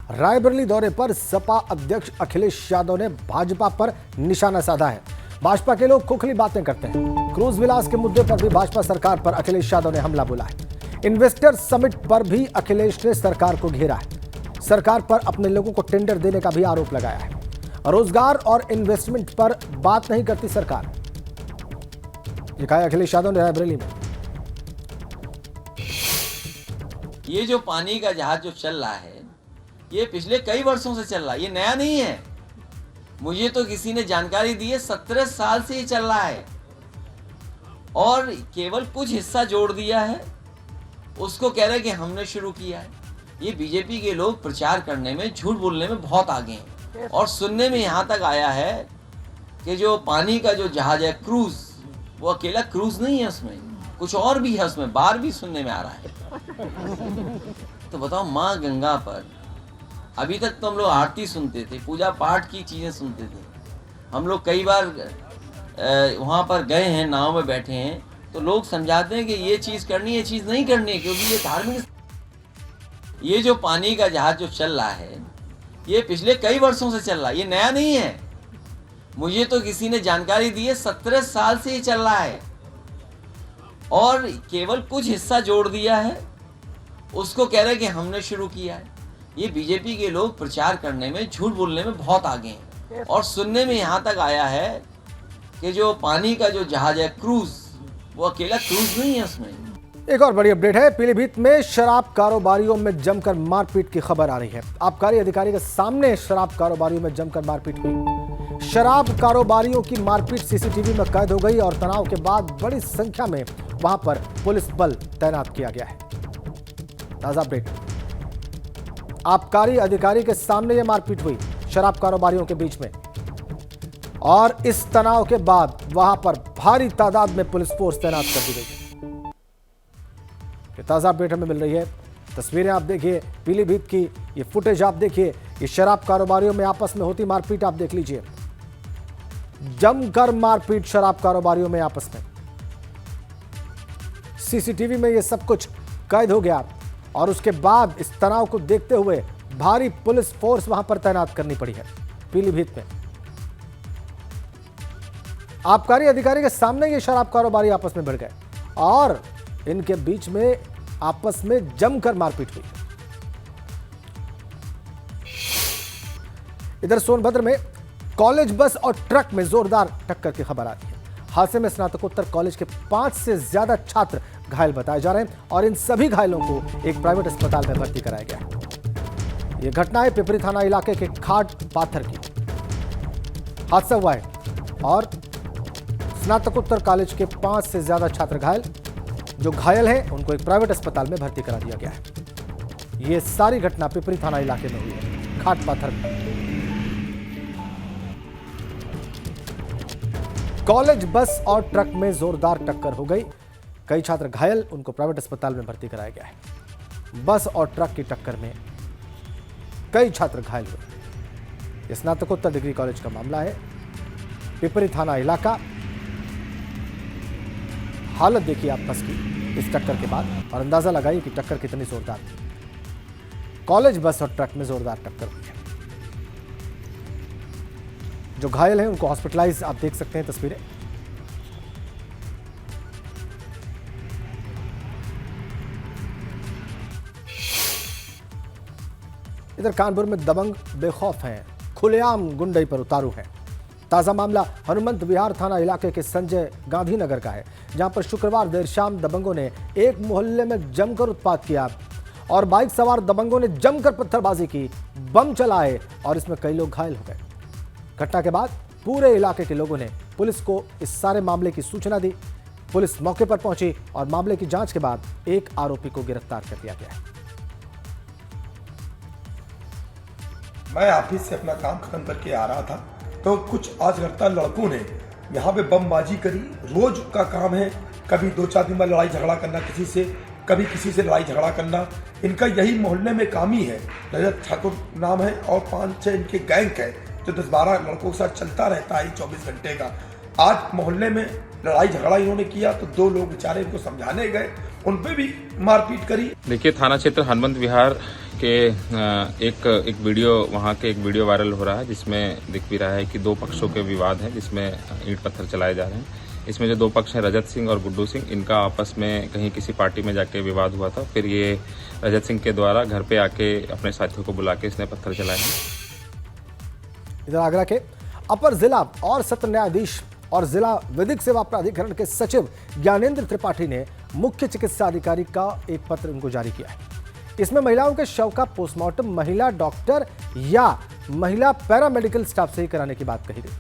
रायबरेली दौरे पर सपा अध्यक्ष अखिलेश यादव ने भाजपा पर निशाना साधा है। भाजपा के लोग खोखली बातें करते हैं। क्रूज विलास के मुद्दे पर भी भाजपा सरकार पर अखिलेश यादव ने हमला बोला है। इन्वेस्टर समिट पर भी अखिलेश ने सरकार को घेरा है। सरकार पर अपने लोगों को टेंडर देने का भी आरोप लगाया है। रोजगार और इन्वेस्टमेंट पर बात नहीं करती सरकार, ये कहा अखिलेश यादव ने रायबरेली में। ये जो पानी का जहाज जो चल रहा है, ये पिछले कई वर्षों से चल रहा है, ये नया नहीं है। मुझे तो किसी ने जानकारी दी है, 17 साल से ये चल रहा है और केवल कुछ हिस्सा जोड़ दिया है, उसको कह रहे हैं कि हमने शुरू किया है। ये बीजेपी के लोग प्रचार करने में, झूठ बोलने में बहुत आगे हैं। और सुनने में यहाँ तक आया है कि जो पानी का जो जहाज है क्रूज, वो अकेला क्रूज नहीं है, उसमें कुछ और भी है, उसमें बार भी सुनने में आ रहा है। तो बताओ, माँ गंगा पर अभी तक तो हम लोग आरती सुनते थे, पूजा पाठ की चीज़ें सुनते थे। हम लोग कई बार वहाँ पर गए हैं, नाव में बैठे हैं, तो लोग समझाते हैं कि ये चीज़ करनी है, ये चीज़ नहीं करनी है, क्योंकि ये धार्मिक। ये जो पानी का जहाज जो चल रहा है, ये पिछले कई वर्षों से चल रहा है, ये नया नहीं है। मुझे तो किसी ने जानकारी दी है, 17 साल से ये चल रहा है और केवल कुछ हिस्सा जोड़ दिया है, उसको कह रहे हैं कि हमने शुरू किया है। ये बीजेपी के लोग प्रचार करने में, झूठ बोलने में बहुत आगे हैं। और सुनने में यहाँ तक आया है कि जो पानी का जो जहाज है क्रूज, वो अकेला क्रूज नहीं है, उसमें। एक और बड़ी अपडेट है। पीलीभीत में शराब कारोबारियों में जमकर मारपीट की खबर आ रही है। आबकारी अधिकारी के सामने शराब कारोबारियों में जमकर मारपीट हुई। शराब कारोबारियों की मारपीट सीसीटीवी में कैद हो गई और तनाव के बाद बड़ी संख्या में वहां पर पुलिस बल तैनात किया गया है। ताजा अपडेट, आबकारी अधिकारी के सामने यह मारपीट हुई शराब कारोबारियों के बीच में, और इस तनाव के बाद वहां पर भारी तादाद में पुलिस फोर्स तैनात कर दी गई। ताजा अपडेट हमें मिल रही है। तस्वीरें आप देखिए, पीलीभीत की ये फुटेज आप देखिए। ये शराब कारोबारियों में आपस में होती मारपीट आप देख लीजिए। जमकर मारपीट शराब कारोबारियों में आपस में। सीसीटीवी में ये सब कुछ कैद हो गया और उसके बाद इस तनाव को देखते हुए भारी पुलिस फोर्स वहां पर तैनात करनी पड़ी है पीलीभीत में। आबकारी अधिकारी के सामने ये शराब कारोबारी आपस में भिड़ गए और इनके बीच में आपस में जमकर मारपीट हुई। इधर सोनभद्र में कॉलेज बस और ट्रक में जोरदार टक्कर की खबर आती है। हादसे में स्नातकोत्तर कॉलेज के 5 से ज्यादा छात्र घायल बताए जा रहे हैं और इन सभी घायलों को एक प्राइवेट अस्पताल में भर्ती कराया गया है। यह घटना है पिपरी थाना इलाके के खाट पाथर की। हादसा हुआ है और स्नातकोत्तर कॉलेज के 5 से ज्यादा छात्र घायल, जो घायल हैं उनको एक प्राइवेट अस्पताल में भर्ती करा दिया गया है। यह सारी घटना पिपरी थाना इलाके में हुई है, खाट पाथर में। कॉलेज बस और ट्रक में जोरदार टक्कर हो गई। कई छात्र घायल, उनको प्राइवेट अस्पताल में भर्ती कराया गया है। बस और ट्रक की टक्कर में कई छात्र घायल हुए। स्नातकोत्तर डिग्री कॉलेज का मामला है, पिपरी थाना इलाका। हालत देखिए आप बस की इस टक्कर के बाद और अंदाजा लगाइए कि टक्कर कितनी जोरदार थी। कॉलेज बस और ट्रक में जोरदार टक्कर हुई है। जो घायल हैं उनको हॉस्पिटलाइज आप देख सकते हैं तस्वीरें। इधर कानपुर में दबंग बेखौफ हैं, खुलेआम गुंडई पर उतारू हैं। ताजा मामला हनुमंत विहार थाना इलाके के संजय गांधी नगर का है, जहां पर शुक्रवार देर शाम दबंगों ने एक मोहल्ले में जमकर उत्पात किया और बाइक सवार दबंगों ने जमकर पत्थरबाजी की, बम चलाए और इसमें कई लोग घायल हो गए। घटना के बाद पूरे इलाके के लोगों ने पुलिस को इस सारे मामले की सूचना दी। पुलिस मौके पर पहुंची और मामले की जांच के बाद एक आरोपी को गिरफ्तार कर लिया गया है। मैं ऑफिस से अपना काम खत्म करके आ रहा था तो कुछ आजगर्ता लड़कों ने यहाँ पे बमबाजी करी। रोज का काम है, कभी 2-4 दिन में लड़ाई झगड़ा करना किसी से, कभी किसी से लड़ाई झगड़ा करना। इनका यही मोहल्ले में काम ही है। रजत ठाकुर नाम है और 5-6 इनके गैंग है जो 10-12 लड़कों के साथ चलता रहता है 24 घंटे का। आज मोहल्ले में लड़ाई झगड़ा इन्होंने किया तो 2 लोग बेचारे इनको समझाने गए, उन पे भी मारपीट करी। देखिए, थाना क्षेत्र हनुमंत विहार के एक वीडियो वहाँ के एक वीडियो वायरल हो रहा है जिसमें दिख भी रहा है कि दो पक्षों के विवाद हैं जिसमें ईंट पत्थर चलाए जा रहे हैं। इसमें जो दो पक्ष हैं रजत सिंह और गुड्डू सिंह, इनका आपस में कहीं किसी पार्टी में जाके विवाद हुआ था। फिर ये रजत सिंह के द्वारा घर पे आके अपने साथियों को बुला के इसने पत्थर चलाए हैं। इधर आगरा के अपर जिला और सत्र न्यायाधीश और जिला विधिक सेवा प्राधिकरण के सचिव ज्ञानेंद्र त्रिपाठी ने मुख्य चिकित्सा अधिकारी का एक पत्र उनको जारी किया है। इसमें महिलाओं के शव का पोस्टमार्टम महिला डॉक्टर या महिला पैरामेडिकल स्टाफ से ही कराने की बात कही गई।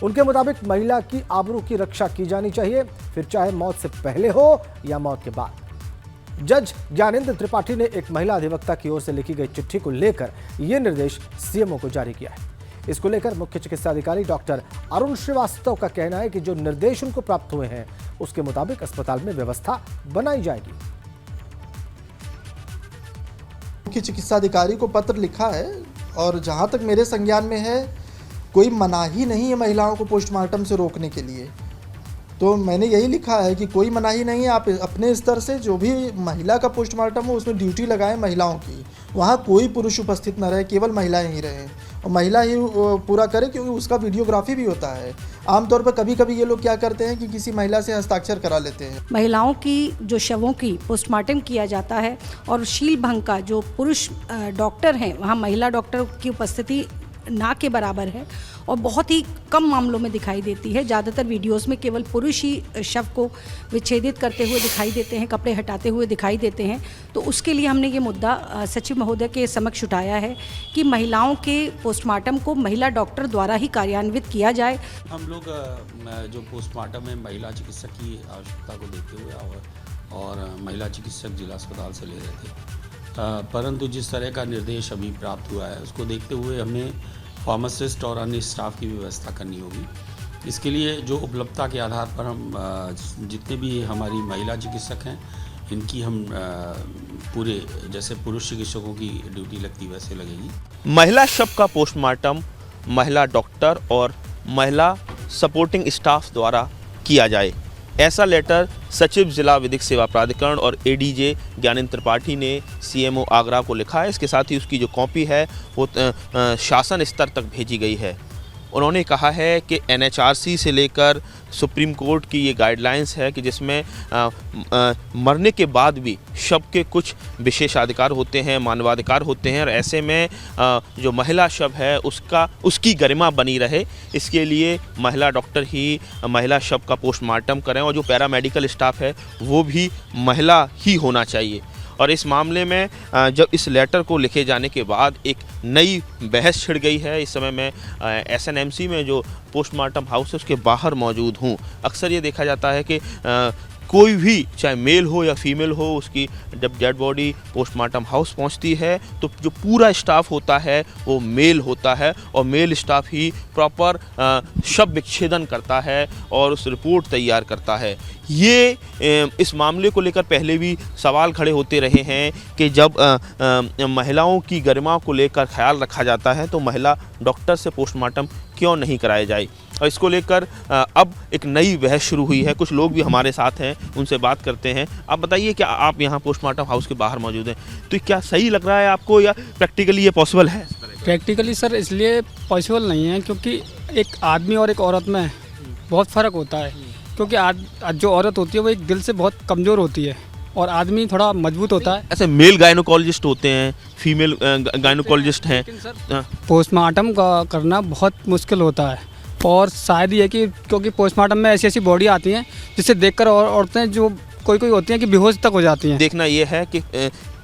उनके मुताबिक महिला की आबरू की रक्षा की जानी चाहिए, फिर चाहे मौत से पहले हो या मौत के बाद। जज ज्ञानेंद्र त्रिपाठी ने एक महिला अधिवक्ता की ओर से लिखी गई चिट्ठी को लेकर यह निर्देश सीएमओ को जारी किया है। इसको लेकर मुख्य चिकित्सा अधिकारी डॉक्टर अरुण श्रीवास्तव का कहना है कि जो निर्देश उनको प्राप्त हुए हैं उसके मुताबिक अस्पताल में व्यवस्था बनाई जाएगी। मुख्य चिकित्सा अधिकारी को पत्र लिखा है और जहां तक मेरे संज्ञान में है कोई मनाही नहीं है महिलाओं को पोस्टमार्टम से रोकने के लिए। तो मैंने यही लिखा है कि कोई मनाही नहीं है, आप अपने स्तर से जो भी महिला का पोस्टमार्टम हो उसमें ड्यूटी लगाएं महिलाओं की, वहाँ कोई पुरुष उपस्थित न रहे, केवल महिलाएं ही रहें और महिला ही पूरा करे, क्योंकि उसका वीडियोग्राफी भी होता है। आमतौर पर कभी कभी ये लोग क्या करते हैं कि किसी महिला से हस्ताक्षर करा लेते हैं। महिलाओं की जो शवों की पोस्टमार्टम किया जाता है और शील भंग का जो पुरुष डॉक्टर हैं वहाँ महिला डॉक्टर की उपस्थिति ना के बराबर है और बहुत ही कम मामलों में दिखाई देती है। ज़्यादातर वीडियोस में केवल पुरुष ही शव को विच्छेदित करते हुए दिखाई देते हैं, कपड़े हटाते हुए दिखाई देते हैं। तो उसके लिए हमने ये मुद्दा सचिव महोदय के समक्ष उठाया है कि महिलाओं के पोस्टमार्टम को महिला डॉक्टर द्वारा ही कार्यान्वित किया जाए। हम लोग जो पोस्टमार्टम है महिला चिकित्सक की आवश्यकता को देखते हुए और महिला चिकित्सक जिला अस्पताल से ले रहे थे, परंतु जिस तरह का निर्देश अभी प्राप्त हुआ है उसको देखते हुए हमें फार्मासिस्ट और अन्य स्टाफ की व्यवस्था करनी होगी। इसके लिए जो उपलब्धता के आधार पर हम जितने भी हमारी महिला चिकित्सक हैं इनकी हम पूरे जैसे पुरुष चिकित्सकों की ड्यूटी लगती वैसे लगेगी। महिला शव का पोस्टमार्टम महिला डॉक्टर और महिला सपोर्टिंग स्टाफ द्वारा किया जाए, ऐसा लेटर सचिव जिला विधिक सेवा प्राधिकरण और एडीजे ज्ञानेंद्र त्रिपाठी ने सीएमओ आगरा को लिखा है। इसके साथ ही उसकी जो कॉपी है वो शासन स्तर तक भेजी गई है। उन्होंने कहा है कि एनएचआरसी से लेकर सुप्रीम कोर्ट की ये गाइडलाइंस है कि जिसमें मरने के बाद भी शव के कुछ विशेषाधिकार होते हैं, मानवाधिकार होते हैं और ऐसे में जो महिला शव है उसकी गरिमा बनी रहे, इसके लिए महिला डॉक्टर ही महिला शव का पोस्टमार्टम करें और जो पैरामेडिकल स्टाफ है वो भी महिला ही होना चाहिए। और इस मामले में जब इस लेटर को लिखे जाने के बाद एक नई बहस छिड़ गई है। इस समय मैं एसएनएमसी में जो पोस्टमार्टम हाउस है उसके बाहर मौजूद हूँ। अक्सर ये देखा जाता है कि कोई भी चाहे मेल हो या फीमेल हो उसकी जब डेड बॉडी पोस्टमार्टम हाउस पहुंचती है तो जो पूरा स्टाफ होता है वो मेल होता है और मेल स्टाफ ही प्रॉपर शव विच्छेदन करता है और उस रिपोर्ट तैयार करता है। ये इस मामले को लेकर पहले भी सवाल खड़े होते रहे हैं कि जब महिलाओं की गरिमा को लेकर ख्याल रखा जाता है तो महिला डॉक्टर से पोस्टमार्टम क्यों नहीं कराया जाए। और इसको लेकर अब एक नई बहस शुरू हुई है। कुछ लोग भी हमारे साथ हैं, उनसे बात करते हैं। आप बताइए क्या आप यहाँ पोस्टमार्टम हाउस के बाहर मौजूद हैं तो क्या सही लग रहा है आपको या प्रैक्टिकली ये पॉसिबल है? प्रैक्टिकली सर इसलिए पॉसिबल नहीं है क्योंकि एक आदमी और एक औरत में बहुत फ़र्क होता है। क्योंकि जो औरत होती है वो एक दिल से बहुत कमज़ोर होती है और आदमी थोड़ा मजबूत होता है। ऐसे मेल गायनोकोलॉजिस्ट होते हैं, फीमेल गायनोकोलॉजिस्ट हैं। पोस्टमार्टम का करना बहुत मुश्किल होता है और शायद ये कि क्योंकि पोस्टमार्टम में ऐसी ऐसी बॉडी आती हैं जिसे देखकर औरतें जो कोई होती हैं कि बेहोश तक हो जाती हैं। देखना ये है कि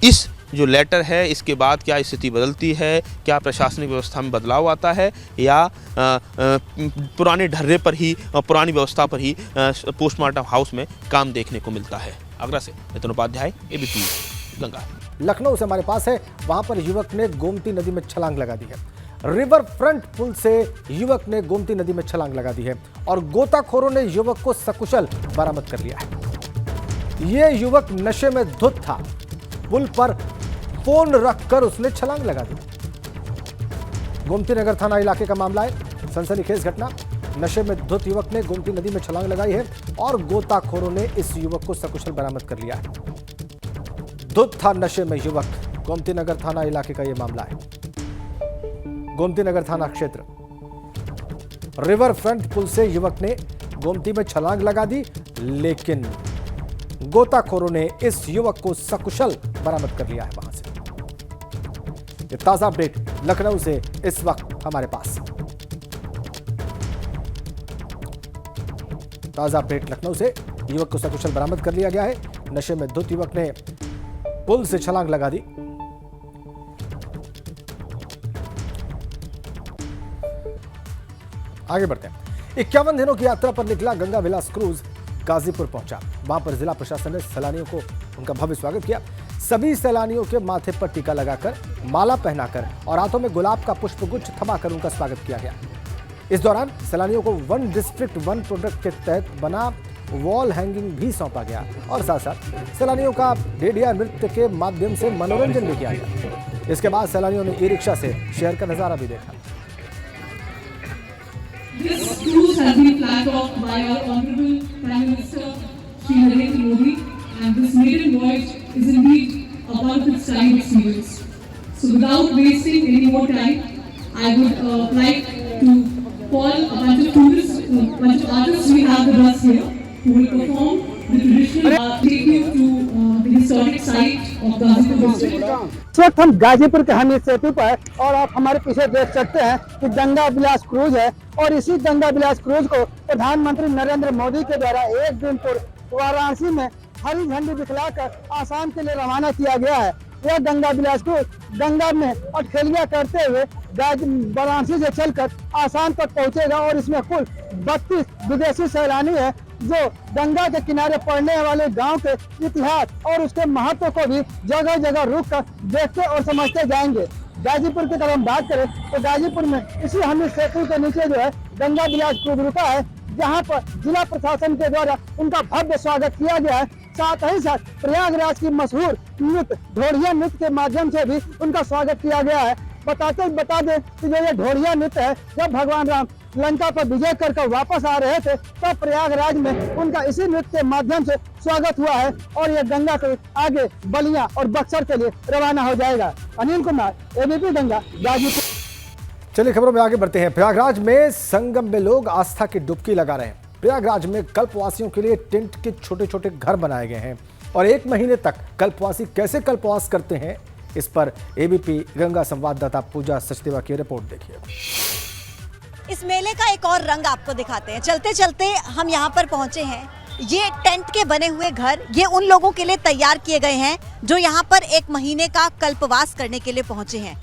इस जो लेटर है इसके बाद क्या स्थिति बदलती है, क्या प्रशासनिक व्यवस्था में बदलाव आता है या पुराने ढर्रे पर ही पुरानी व्यवस्था पर ही पोस्टमार्टम हाउस में काम देखने को मिलता है। आगरा से नितिन उपाध्याय, एबीपी गंगा। लखनऊ से हमारे पास है, वहां पर युवक ने गोमती नदी में छलांग लगा दी है। रिवर फ्रंट पुल से युवक ने गोमती नदी में छलांग लगा दी है और गोताखोरों ने युवक को सकुशल बरामद कर लिया है। यह युवक नशे में धुत था। पुल पर फोन रखकर उसने छलांग लगा दी। गोमती नगर थाना इलाके का मामला है। सनसनीखेज घटना। नशे में धुत युवक ने गोमती नदी में छलांग लगाई है और गोताखोरों ने इस युवक को सकुशल बरामद कर लिया है। धुत था नशे में युवक, गोमती नगर थाना इलाके का यह मामला है। गोमती नगर थाना क्षेत्र रिवर फ्रंट पुल से युवक ने गोमती में छलांग लगा दी, लेकिन गोताखोरों ने इस युवक को सकुशल बरामद कर लिया है वहां से। ये ताजा अपडेट लखनऊ से इस वक्त हमारे पास। ताजा अपडेट लखनऊ से, युवक को सकुशल बरामद कर लिया गया है। नशे में धुत युवक ने पुल से छलांग लगा दी। आगे बढ़ते हैं। 51 दिनों की यात्रा पर निकला गंगा विलास क्रूज गाजीपुर पहुंचा। वहां पर जिला प्रशासन ने सैलानियों को उनका भव्य स्वागत किया। सभी सैलानियों के माथे पर टीका लगाकर, माला पहनाकर और हाथों में गुलाब का पुष्पगुच्छ थमाकर उनका स्वागत किया गया। इस दौरान सैलानियों को वन डिस्ट्रिक्ट वन प्रोडक्ट के तहत बना वॉल हैंगिंग भी सौंपा गया और साथ साथ सैलानियों का भेड़िया नृत्य के माध्यम से मनोरंजन भी किया गया। इसके बाद सैलानियों ने ई रिक्शा से शहर का नजारा भी देखा। This cruise has been flagged off by our Honorable Prime Minister Shri Narendra Modi, and this maiden voyage is indeed a one-of-its-kind experience. So, without wasting any more time, I would like to call a bunch of tourists, a bunch of artists we have with us here, who will perform the traditional, take you to the historic site of Gazipur district. इस वक्त हम गाजीपुर के हमीद सेतु पर, और आप हमारे पीछे देख सकते हैं कि गंगा विलास क्रूज है, और इसी गंगा विलास क्रूज को प्रधानमंत्री नरेंद्र मोदी के द्वारा एक दिन पूर्व वाराणसी में हरी झंडी दिखलाकर आसाम के लिए रवाना किया गया है। यह गंगा विलास क्रूज गंगा में अठखेलियां करते हुए वाराणसी से चलकर आसाम तक पहुंचेगा, और इसमें कुल 32 विदेशी सैलानी है जो गंगा के किनारे पड़ने वाले गांव के इतिहास और उसके महत्व को भी जगह जगह रुक कर देखते और समझते जाएंगे। गाजीपुर की तरफ हम बात करें तो गाजीपुर में इसी हमीद सेतु के नीचे जो है गंगा विलास क्रूज रुका है, जहां पर जिला प्रशासन के द्वारा उनका भव्य स्वागत किया गया है। साथ ही साथ प्रयागराज की मशहूर नृत्य ढोढ़िया नृत्य के माध्यम से भी उनका स्वागत किया गया है। बता दें कि जो ये ढोढ़िया नृत्य है, जब भगवान राम लंका पर विजय कर वापस आ रहे थे तब प्रयागराज में उनका इसी नृत्य के माध्यम से स्वागत हुआ है, और ये गंगा के आगे बलिया और बक्सर के लिए रवाना हो जाएगा। अनिल कुमार, एबीपी गंगा, गाजीपुर। चलिए खबरों में आगे बढ़ते हैं। प्रयागराज में संगम में लोग आस्था की डुबकी लगा रहे हैं। प्रयागराज में कल्पवासियों के लिए टेंट के छोटे छोटे घर बनाए गए हैं, और 1 महीने तक कल्पवासी कैसे कल्पवास करते हैं, इस पर एबीपी गंगा संवाददाता पूजा सचदेवा की रिपोर्ट देखिए। इस मेले का एक और रंग आपको दिखाते हैं। चलते चलते हम यहाँ पर पहुँचे हैं। ये टेंट के बने हुए घर, ये उन लोगों के लिए तैयार किए गए हैं जो यहाँ पर 1 महीने का कल्पवास करने के लिए पहुँचे हैं।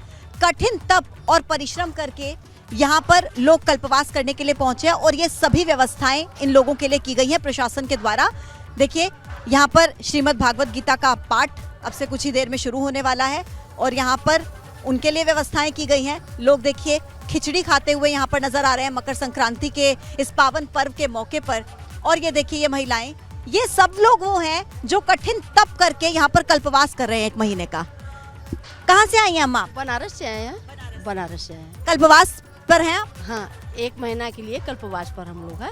कठिन तप और परिश्रम करके यहाँ पर लोग कल्पवास करने के लिए पहुँचे हैं, और ये सभी व्यवस्थाएं इन लोगों के लिए की गई हैं प्रशासन के द्वारा। देखिए, यहाँ पर श्रीमद् भागवत गीता का पाठ अब से कुछ ही देर में शुरू होने वाला है, और यहाँ पर उनके लिए व्यवस्थाएं की गई हैं। लोग देखिए खिचड़ी खाते हुए यहाँ पर नजर आ रहे हैं मकर संक्रांति के इस पावन पर्व के मौके पर। और ये देखिए, ये महिलाएं, ये सब लोग वो हैं जो कठिन तप करके यहाँ पर कल्पवास कर रहे हैं 1 महीने का। कहाँ से आई हैं अम्मा? बनारस से आए हैं। बनारस से आए हैं। कल्पवास पर हैं आप? हाँ, 1 महीना के लिए कल्पवास पर हम लोग हैं।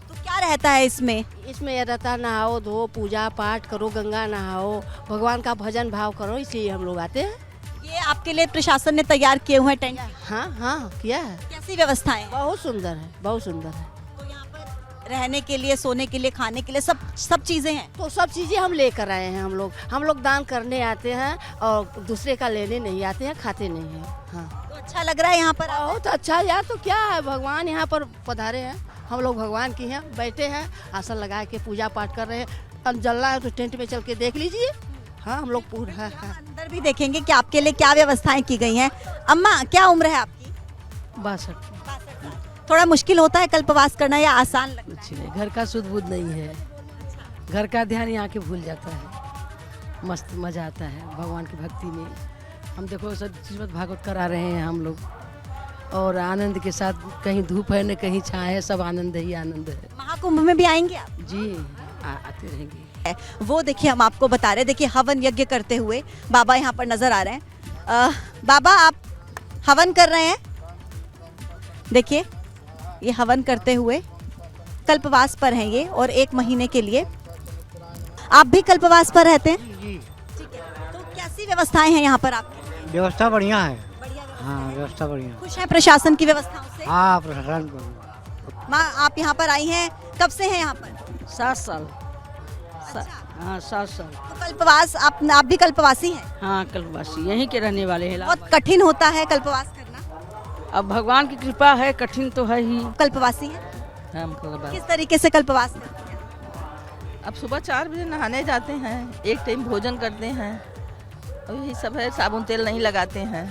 तो क्या रहता है इसमें? इसमें यह रहता, नहाओ धो, पूजा पाठ करो, गंगा नहाओ, भगवान का भजन भाव करो, इसलिए हम लोग आते हैं। ये आपके लिए प्रशासन ने तैयार किए हुए टेंट? हाँ, किया है। कैसी व्यवस्थाएं? बहुत सुंदर है, बहुत सुंदर है। तो यहाँ पर रहने के लिए, सोने के लिए, खाने के लिए सब चीजें हैं? तो सब चीजें हम लेकर आए हैं। हम लोग दान करने आते हैं, और दूसरे का लेने नहीं आते हैं, खाते नहीं हैं। हाँ, तो अच्छा लग रहा है यहाँ पर? बहुत अच्छा यार। तो क्या है, भगवान यहाँ पर पधारे हैं। हम लोग भगवान की हैं, बैठे हैं, आसन लगा के पूजा पाठ कर रहे हैं। जलना है तो टेंट में चल के देख लीजिए। हाँ, हम लोग पूरा अंदर भी देखेंगे कि आपके लिए क्या व्यवस्थाएं की गई हैं। अम्मा, क्या उम्र है आपकी? 62। थोड़ा मुश्किल होता है कल्पवास करना या आसान लगता है? घर का सुध बुध नहीं है, घर का ध्यान यहाँ के भूल जाता है। मस्त मजा आता है भगवान की भक्ति में। हम देखो सब श्रीमद् भागवत करा रहे हैं हम लोग, और आनंद के साथ, कहीं धूप है न कहीं छाया है, सब आनंद ही आनंद है। महाकुंभ में भी आएंगे आप? जी, आते रहेंगे। वो देखिए, हम आपको बता रहे, देखिए हवन यज्ञ करते हुए बाबा यहाँ पर नजर आ रहे हैं। बाबा, आप हवन कर रहे हैं? देखिए, ये हवन करते हुए कल्पवास पर हैं ये, और 1 महीने के लिए। आप भी कल्पवास पर रहते हैं? जी। ठीक है। तो कैसी व्यवस्थाएं हैं यहाँ पर आपकी? व्यवस्था बढ़िया है। बढ़िया व्यवस्था हाँ है। व्यवस्था बढ़िया। खुश हैं प्रशासन की व्यवस्थाओं से? हाँ प्रशासन। माँ आप यहाँ पर आई हैं, कब से हैं यहाँ पर? 7 साल। अच्छा। हाँ 7 साल। तो कल्पवास आप भी कल्पवासी हैं? हाँ कल्पवासी यहीं के रहने वाले हैं। बहुत कठिन होता है कल्पवास करना? अब भगवान की कृपा है, कठिन तो है ही। कल्पवासी हैं? हम कल्पवासी। किस तरीके से कल्पवास करते हैं? अब सुबह 4 बजे नहाने जाते हैं, एक टाइम भोजन करते हैं और यही सब है, साबुन तेल नहीं लगाते हैं।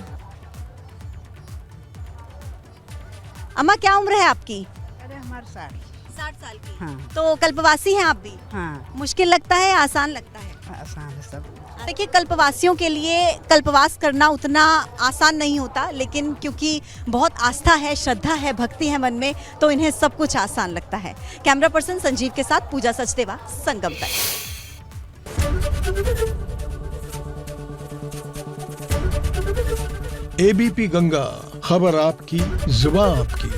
अम्मा क्या उम्र है आपकी? अरे हमारे 60 साल की। हाँ। तो कल्पवासी हैं आप भी? हाँ मुश्किल लगता है, आसान लगता है? आसान है सब। देखिए कल्पवासियों के लिए कल्पवास करना उतना आसान नहीं होता, लेकिन क्योंकि बहुत आस्था है, श्रद्धा है, भक्ति है मन में, तो इन्हें सब कुछ आसान लगता है। कैमरा पर्सन संजीव के साथ पूजा सचदेवा, संगम तक। एबीपी गंगा, खबर आपकी, जुबान आपकी।